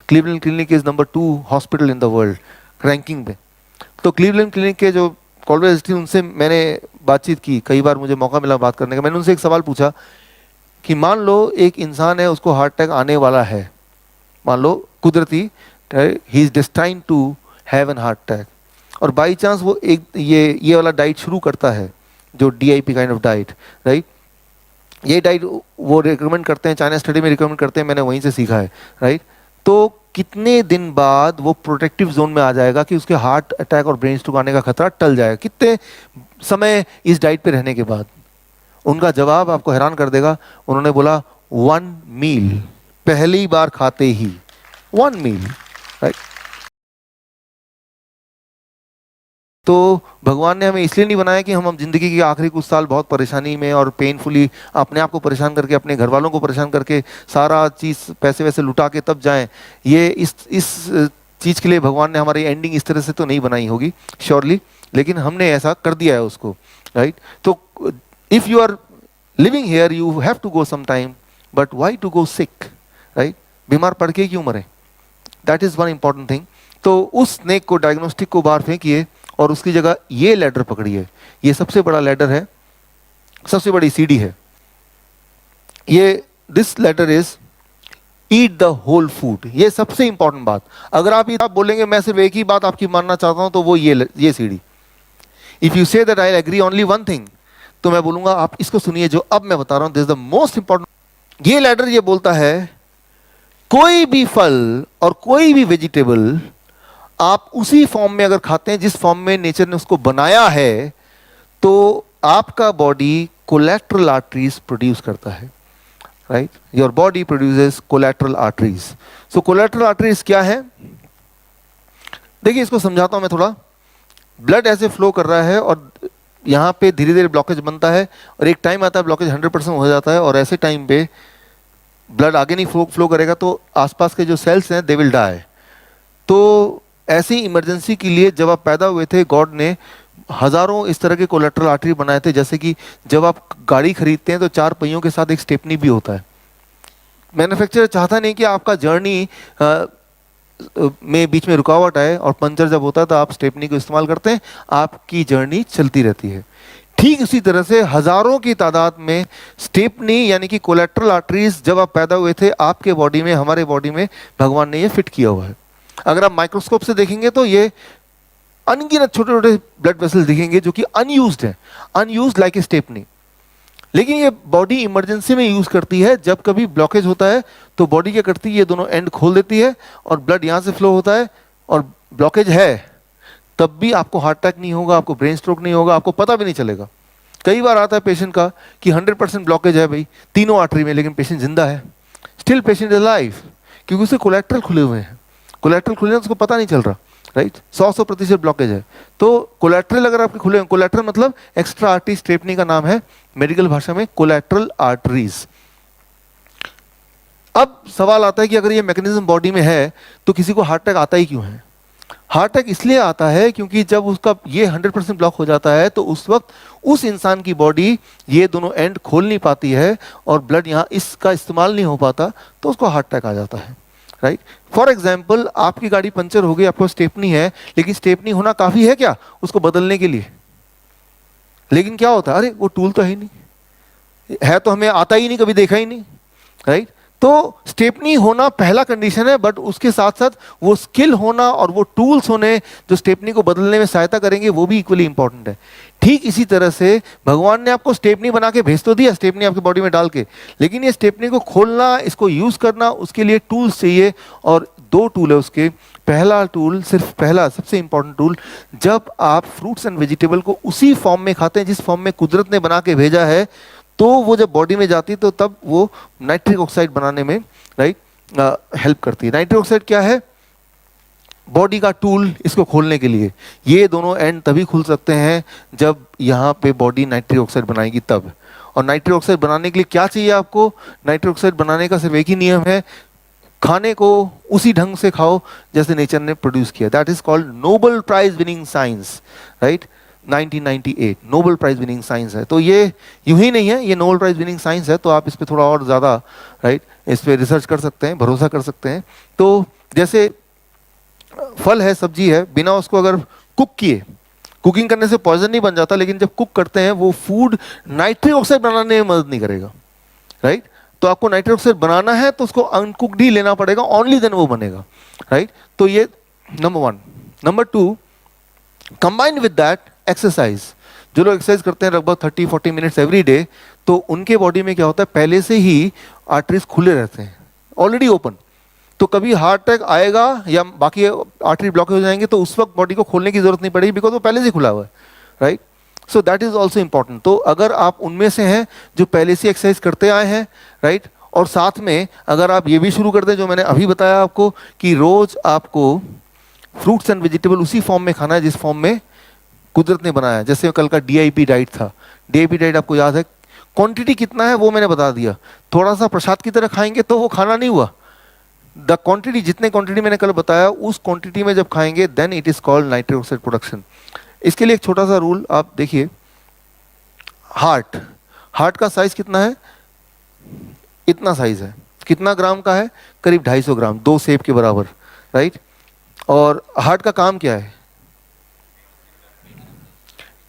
Cleveland clinic is number 2 hospital in the world ranking में। तो Cleveland clinic के जो कॉलेज उनसे मैंने बातचीत की, कई बार मुझे मौका मिला बात करने का। मैंने उनसे एक सवाल पूछा कि मान लो एक इंसान है, उसको हार्ट अटैक आने वाला है, मान लो कुदरती, he is destined to have an heart attack, और बाई चांस वो एक ये वाला डाइट शुरू करता है, जो DIP kind of diet, right. ये डाइट वो रिकमेंड करते हैं, चाइना स्टडी में रिकमेंड करते हैं, मैंने वहीं से सीखा है, राइट। तो कितने दिन बाद वो प्रोटेक्टिव जोन में आ जाएगा कि उसके हार्ट अटैक और ब्रेन स्ट्रोक आने का खतरा टल जाएगा? कितने समय इस डाइट पे रहने के बाद? उनका जवाब आपको हैरान कर देगा। उन्होंने बोला 1 मील, पहली बार खाते ही 1 मील, राइट। तो भगवान ने हमें इसलिए नहीं बनाया कि हम जिंदगी के आखिरी कुछ साल बहुत परेशानी में और पेनफुली अपने आप को परेशान करके, अपने घर वालों को परेशान करके, सारा चीज़ पैसे वैसे लुटा के तब जाएं। ये इस चीज़ के लिए भगवान ने हमारी एंडिंग इस तरह से तो नहीं बनाई होगी श्योरली, लेकिन हमने ऐसा कर दिया है उसको, राइट। तो if you are living here you have to go some time, but why to go sick, right. बीमार पड़ के क्यों मरे? That is one important thing. तो उस स्नेक को, डायग्नोस्टिक को बाहर फेंकिए और उसकी जगह ये लैडर पकड़िए। ये सबसे बड़ा लैडर है, सबसे बड़ी सीढ़ी है ये। This ladder is eat the whole food. ये सबसे इंपॉर्टेंट बात। अगर आप बोलेंगे मैं सिर्फ एक ही बात आपकी मानना चाहता हूं, तो वो ये सीढ़ी। If you say that I agree only one thing, तो मैं बोलूंगा आप इसको सुनिए जो अब मैं बता रहा हूं, this is the most important. ये लैडर ये बोलता है कोई भी फल और कोई भी वेजिटेबल आप उसी फॉर्म में अगर खाते हैं जिस फॉर्म में नेचर ने उसको बनाया है, तो आपका बॉडी कोलैटरल आर्टरीज प्रोड्यूस करता है, right. Your body produces collateral arteries. So collateral arteries क्या है? देखिए इसको समझाता हूं मैं थोड़ा। ब्लड ऐसे फ्लो कर रहा है और यहाँ पे धीरे धीरे ब्लॉकेज बनता है, और एक टाइम आता है ब्लॉकेज 100% हो जाता है, और ऐसे टाइम पे ब्लड आगे नहीं फ्लो करेगा, तो आसपास के जो सेल्स हैं दे विल डाई। तो ऐसी इमरजेंसी के लिए जब आप पैदा हुए थे, गॉड ने हजारों इस तरह के कोलैटरल आर्टरी बनाए थे। जैसे कि जब आप गाड़ी खरीदते हैं तो 4 पहियों के साथ एक स्टेपनी भी होता है। मैन्युफैक्चरर चाहता नहीं कि आपका जर्नी में बीच में रुकावट आए, और पंचर जब होता है तो आप स्टेपनी को इस्तेमाल करते हैं, आपकी जर्नी चलती रहती है। ठीक उसी तरह से हजारों की तादाद में स्टेपनी यानी कि कोलैटरल आर्टरीज जब आप पैदा हुए थे आपके बॉडी में, हमारे बॉडी में भगवान ने ये फिट किया हुआ है। अगर आप माइक्रोस्कोप से देखेंगे तो ये अनगिनत छोटे छोटे ब्लड वेसल्स दिखेंगे जो कि अनयूज्ड हैं, अनयूज्ड लाइक ए स्टेपनी। लेकिन ये बॉडी इमरजेंसी में यूज करती है। जब कभी ब्लॉकेज होता है तो बॉडी क्या करती है, ये दोनों एंड खोल देती है और ब्लड यहां से फ्लो होता है, और ब्लॉकेज है तब भी आपको हार्ट अटैक नहीं होगा, आपको ब्रेन स्ट्रोक नहीं होगा, आपको पता भी नहीं चलेगा। कई बार आता है पेशेंट का कि 100% ब्लॉकेज है भाई तीनों आर्टरी में, लेकिन पेशेंट जिंदा है, स्टिल पेशेंट इज लाइव, क्योंकि उसे कोलैटरल खुले हुए हैं। कोलैटरल खुले हैं उसको पता नहीं चल रहा, राइट। 100% ब्लॉकेज है। तो कोलैटरल अगर आपके खुले हैं, कोलैटरल मतलब एक्स्ट्रा आर्टरी, स्टेपनी का नाम है मेडिकल भाषा में कोलैटरल आर्टरीज। अब सवाल आता है कि अगर ये मैकेनिज्म बॉडी में है तो किसी को हार्ट अटैक आता ही क्यों है? हार्ट अटैक इसलिए आता है क्योंकि जब उसका ये 100% ब्लॉक हो जाता है तो उस वक्त उस इंसान की बॉडी ये दोनों एंड खोल नहीं पाती है और ब्लड यहाँ इसका इस्तेमाल नहीं हो पाता, तो उसको हार्ट अटैक आ जाता है, राइट। फॉर एग्जाम्पल आपकी गाड़ी पंचर हो गई, आपको स्टेपनी है, लेकिन स्टेपनी होना काफी है क्या उसको बदलने के लिए? लेकिन क्या होता है, अरे वो टूल तो है ही नहीं, है तो हमें आता ही नहीं, कभी देखा ही नहीं, राइट। तो स्टेपनी होना पहला कंडीशन है, बट उसके साथ साथ वो स्किल होना और वो टूल्स होने जो स्टेपनी को बदलने में सहायता करेंगे वो भी इक्वली इंपॉर्टेंट है। ठीक इसी तरह से भगवान ने आपको स्टेपनी बना के भेज तो दिया, स्टेपनी आपकी बॉडी में डाल के, लेकिन ये स्टेपनी को खोलना, इसको यूज करना, उसके लिए टूल्स चाहिए, और 2 टूल है उसके। पहला टूल, सिर्फ पहला सबसे इंपॉर्टेंट टूल, जब आप फ्रूट्स एंड वेजिटेबल को उसी फॉर्म में खाते हैं जिस फॉर्म में कुदरत ने बना के भेजा है, तो वो जब बॉडी में जाती है तो तब वो नाइट्रिक ऑक्साइड बनाने में, राइट, हेल्प करती है। नाइट्रिक ऑक्साइड क्या है? बॉडी का टूल इसको खोलने के लिए। ये दोनों एंड तभी खुल सकते हैं जब यहाँ पे बॉडी नाइट्रिक ऑक्साइड बनाएगी तब। और नाइट्रिक ऑक्साइड बनाने के लिए क्या चाहिए आपको? नाइट्रिक ऑक्साइड बनाने का सिर्फ एक ही नियम है, खाने को उसी ढंग से खाओ जैसे नेचर ने प्रोड्यूस किया। That is called Nobel prize winning science, right. 1998 Nobel prize winning science है। तो ये यूं ही नहीं है, ये नोबेल प्राइज विनिंग साइंस है, तो आप इस पे थोड़ा और ज़्यादा राइट इस पे रिसर्च कर सकते हैं, भरोसा कर सकते हैं। तो जैसे फल है, सब्जी है, बिना उसको अगर कुक किए, कुकिंग करने से पॉइजन नहीं बन जाता, लेकिन जब कुक करते हैं वो फूड नाइट्रिक ऑक्साइड बनाने में मदद नहीं करेगा, राइट। तो आपको नाइट्रिक ऑक्साइड बनाना है तो उसको अनकुक्ड ही लेना पड़ेगा, ओनली देन वो बनेगा, राइट। तो ये number one. Number two, combined with that exercise. जो लोग एक्सरसाइज करते हैं लगभग 30-40 मिनट्स एवरी डे, तो उनके बॉडी में क्या होता है, पहले से ही आर्टरीज खुले रहते हैं, ऑलरेडी ओपन। तो कभी हार्ट अटैक आएगा या बाकी आर्टरी ब्लॉक हो जाएंगे तो उस वक्त बॉडी को खोलने की जरूरत नहीं पड़ेगी, बिकॉज वो पहले से खुला हुआ है, right. So that is also important. तो अगर आप उनमें से हैं जो पहले से एक्सरसाइज करते आए हैं, राइट, और साथ में अगर आप ये भी शुरू कर दें जो मैंने अभी बताया आपको, कि रोज आपको फ्रूट्स एंड वेजिटेबल उसी फॉर्म में खाना है जिस फॉर्म में कुदरत ने बनाया। जैसे कल का डीआईपी डाइट था, डीआईपी डाइट आपको याद है, क्वांटिटी कितना है वो मैंने बता दिया। थोड़ा सा प्रसाद की तरह खाएंगे तो वो खाना नहीं हुआ। द क्वांटिटी, जितने क्वांटिटी मैंने कल बताया उस क्वांटिटी में जब खाएंगे then it is called nitric oxide production. इसके लिए एक छोटा सा रूल आप देखिए, हार्ट का साइज कितना है, इतना साइज है, कितना ग्राम का है, करीब 250 ग्राम, 2 सेब के बराबर, राइट। और हार्ट का काम क्या है,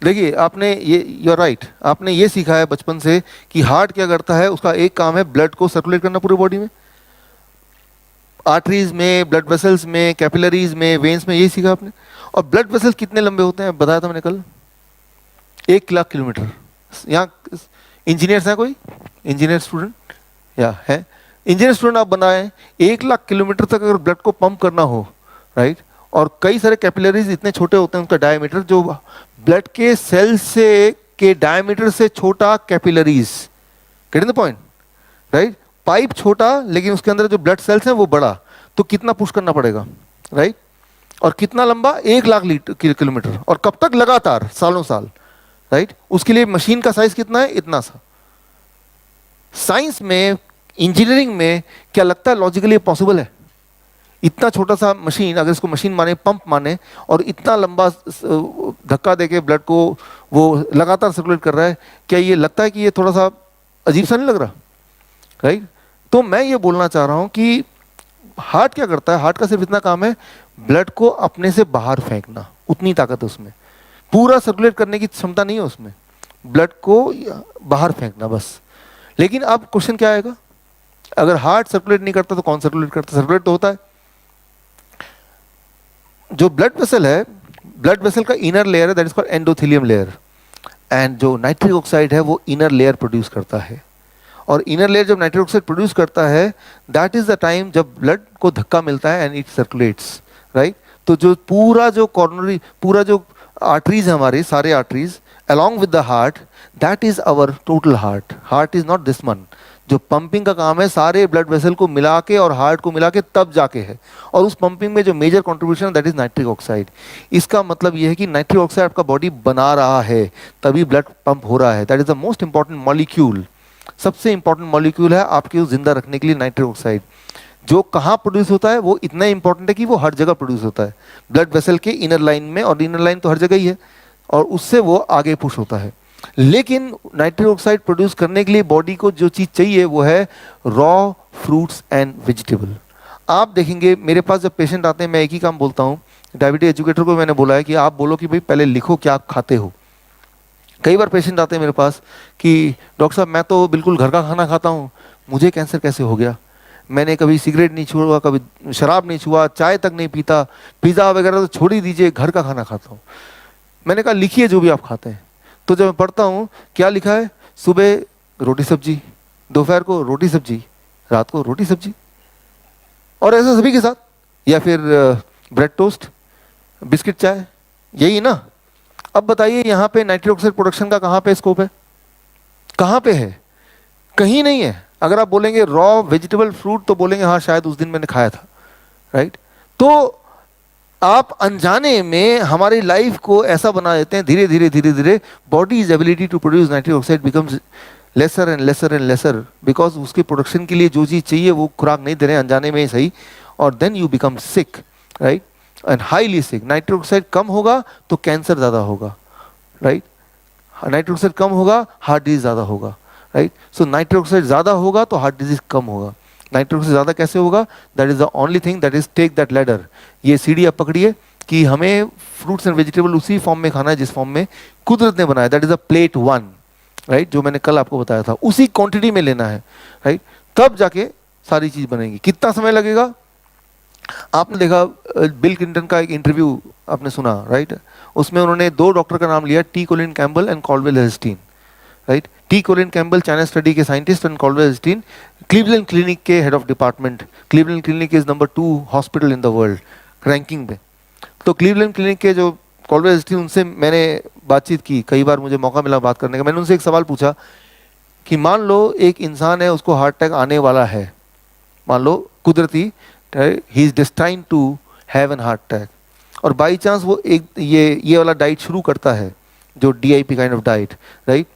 देखिए आपने ये, यू आर राइट, आपने ये सीखा है बचपन से कि हार्ट क्या करता है, उसका एक काम है ब्लड को सर्कुलेट करना पूरे बॉडी में, आर्टरीज में, ब्लड वेसल्स में, कैपिलरीज में, वेन्स में, यही सीखा आपने। और ब्लड वेसल्स कितने लंबे होते हैं बताया था मैंने कल, 1 लाख किलोमीटर। यहाँ इंजीनियर्स हैं कोई, इंजीनियर स्टूडेंट या है, इंजीनियर स्टूडेंट आप बनाए, 1 लाख किलोमीटर तक अगर ब्लड को पंप करना हो, राइट। और कई सारे कैपिलरीज इतने छोटे होते हैं, उनका डायमीटर जो ब्लड के सेल से के डायमीटर से छोटा capillaries, getting the point, right. Pipe छोटा लेकिन उसके अंदर जो ब्लड सेल्स हैं वो बड़ा, तो कितना पुश करना पड़ेगा, राइट। और कितना लंबा, 1 लाख किलोमीटर, और कब तक, लगातार सालों साल, राइट। उसके लिए मशीन का साइज कितना है, इतना सा। साइंस में, इंजीनियरिंग में क्या लगता है लॉजिकली पॉसिबल है? इतना छोटा सा मशीन, अगर इसको मशीन माने, पंप माने, और इतना लंबा धक्का देके ब्लड को वो लगातार सर्कुलेट कर रहा है, क्या ये लगता है कि ये थोड़ा सा अजीब सा नहीं लग रहा, राइट। तो मैं ये बोलना चाह रहा हूं कि हार्ट क्या करता है, हार्ट का सिर्फ इतना काम है ब्लड को अपने से बाहर फेंकना, उतनी ताकत है उसमें, पूरा सर्कुलेट करने की क्षमता नहीं है उसमें, ब्लड को बाहर फेंकना बस। लेकिन अब क्वेश्चन क्या आएगा, अगर हार्ट सर्कुलेट नहीं करता तो कौन सर्कुलेट करता? सर्कुलेट तो होता है, जो ब्लड वेसल है, ब्लड वेसल का इनर लेयर है, that is called endothelium layer, and जो नाइट्रिक ऑक्साइड है वो इनर लेयर प्रोड्यूस करता है। और इनर लेयर जब नाइट्रिक ऑक्साइड प्रोड्यूस करता है, दैट इज द टाइम जब ब्लड को धक्का मिलता है एंड इट सर्कुलेट्स, राइट। तो जो पूरा जो कॉर्नरी, पूरा जो आर्टरीज है हमारे, सारे arteries along with the heart, that is our total heart. Heart is not this one. जो पंपिंग का काम है सारे ब्लड वेसल को मिला के और हार्ट को मिला के तब जाके है, और उस पंपिंग में जो major contribution that is nitric oxide. इसका मतलब ये है कि नाइट्रिक ऑक्साइड आपका बॉडी बना रहा है तभी ब्लड पंप हो रहा है। That is the most important molecule, सबसे इंपॉर्टेंट मॉलिक्यूल है आपके जिंदा रखने के लिए नाइट्रिक ऑक्साइड। जो कहाँ प्रोड्यूस होता है वो इतना इंपॉर्टेंट है कि वो हर जगह प्रोड्यूस होता है, ब्लड वेसल के इनर लाइन में, और इनर लाइन तो हर जगह ही है, और उससे वो आगे पुश होता है। लेकिन नाइट्रिक ऑक्साइड प्रोड्यूस करने के लिए बॉडी को जो चीज़ चाहिए वो है रॉ फ्रूट्स एंड वेजिटेबल। आप देखेंगे मेरे पास जब पेशेंट आते हैं, मैं एक ही काम बोलता हूँ, डायबिटीज एजुकेटर को मैंने बोला है कि आप बोलो कि भाई पहले लिखो क्या आप खाते हो। कई बार पेशेंट आते हैं मेरे पास कि डॉक्टर साहब मैं तो बिल्कुल घर का खाना खाता हूँ, मुझे कैंसर कैसे हो गया? मैंने कभी सिगरेट नहीं छुआ, कभी शराब नहीं छुआ, चाय तक नहीं पीता, पिज़्ज़ा वगैरह तो छोड़ ही दीजिए, घर का खाना खाता हूँ। मैंने कहा लिखिए जो भी आप खाते हैं। तो जब मैं पढ़ता हूँ क्या लिखा है, सुबह रोटी सब्जी, दोपहर को रोटी सब्जी, रात को रोटी सब्जी, और ऐसा सभी के साथ, या फिर ब्रेड टोस्ट, बिस्किट चाय, यही ना। अब बताइए यहाँ पे नाइट्रिक ऑक्साइड प्रोडक्शन का कहाँ पे स्कोप है? कहाँ पे है? कहीं नहीं है। अगर आप बोलेंगे रॉ वेजिटेबल फ्रूट तो बोलेंगे हाँ शायद उस दिन मैंने खाया था, राइट। तो आप अनजाने में हमारी लाइफ को ऐसा बना देते हैं, धीरे धीरे धीरे धीरे body is ability to produce nitric oxide becomes lesser and lesser and lesser, because उसके प्रोडक्शन के लिए जो चीज़ चाहिए वो खुराक नहीं दे रहे हैं, अनजाने में ही सही, और then you become sick, right, and highly sick. Nitric oxide कम होगा तो कैंसर ज़्यादा होगा, राइट। नाइट्रिक ऑक्साइड कम होगा, हार्ट डिजीज ज़्यादा होगा, राइट। सो नाइट्रिक ऑक्साइड ज़्यादा होगा तो हार्ट डिजीज कम होगा। नाइट्रिक ऑक्साइड ज़्यादा कैसे होगा? That is the only thing, that is take that ladder. ये सीढ़ी आप पकड़िए कि हमें फ्रूट्स एंड वेजिटेबल उसी फॉर्म में खाना है जिस फॉर्म में कुदरत ने बनाया, that is a plate 1, right, जो मैंने कल आपको बताया था, उसी क्वांटिटी में लेना है, राइट। तब जाके सारी चीज बनेगी। कितना समय लगेगा? आपने देखा बिल क्लिंटन का एक इंटरव्यू आपने सुना, राइट। उसमें उन्होंने 2 डॉक्टर का नाम लिया, T Colin Campbell and Caldwell Esselstyn, right. T Colin Campbell China study के scientist and Caldwell Esselstyn Cleveland clinic के head of department. Cleveland clinic is number 2 hospital in the world ranking में। तो Cleveland clinic के जो Caldwell हेस्टीन, उनसे मैंने बातचीत की, कई बार मुझे मौका मिला बात करने का। मैंने उनसे एक सवाल पूछा कि मान लो एक इंसान है, उसको हार्ट अटैक आने वाला है, मान लो कुदरती, he is destined to have an heart attack, और बाई चांस वो एक ये वाला डाइट शुरू करता है, जो DIP kind of diet, right.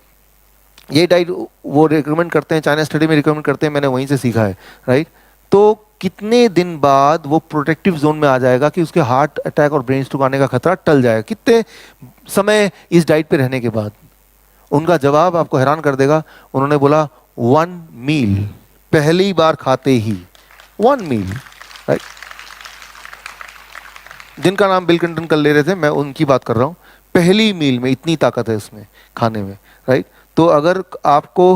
ये डाइट वो रिकमेंड करते हैं, चाइना स्टडी में रिकमेंड करते हैं, मैंने वहीं से सीखा है, राइट। तो कितने दिन बाद वो प्रोटेक्टिव जोन में आ जाएगा कि उसके हार्ट अटैक और ब्रेन स्ट्रोक आने का खतरा टल जाएगा? कितने समय इस डाइट पे रहने के बाद? उनका जवाब आपको हैरान कर देगा। उन्होंने बोला 1 मील, पहली बार खाते ही 1 मील, राइट। जिनका नाम बिल क्लिंटन कल ले रहे थे, मैं उनकी बात कर रहा हूँ। पहली मील में इतनी ताकत है उसमें, खाने में, राइट। तो अगर आपको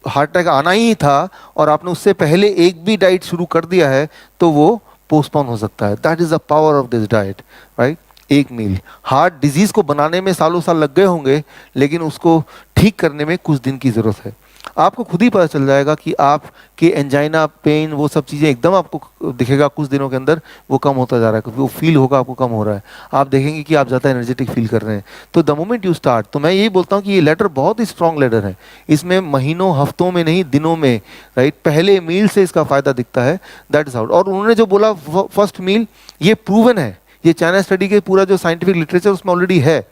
हार्ट अटैक आना ही था और आपने उससे पहले एक भी डाइट शुरू कर दिया है, तो वो पोस्टपोन हो सकता है। That is the power of this diet, right. 1 meal. Heart disease को बनाने में सालों साल लग गए होंगे, लेकिन उसको ठीक करने में कुछ दिन की जरूरत है। आपको खुद ही पता चल जाएगा कि आपके एंजाइना, पेन, वो सब चीज़ें एकदम आपको दिखेगा कुछ दिनों के अंदर वो कम होता जा रहा है, क्योंकि वो फील होगा आपको कम हो रहा है। आप देखेंगे कि आप ज़्यादा एनर्जेटिक फील कर रहे हैं। तो द मोमेंट यू स्टार्ट, तो मैं यही बोलता हूँ कि ये लेटर बहुत ही स्ट्रॉन्ग लेटर है। इसमें महीनों, हफ्तों में नहीं, दिनों में, राइट, पहले मील से इसका फायदा दिखता है। That is out. और उन्होंने जो बोला फर्स्ट मील, ये प्रूवन है, ये चाइना स्टडी के पूरा जो साइंटिफिक लिटरेचर उसमें ऑलरेडी है।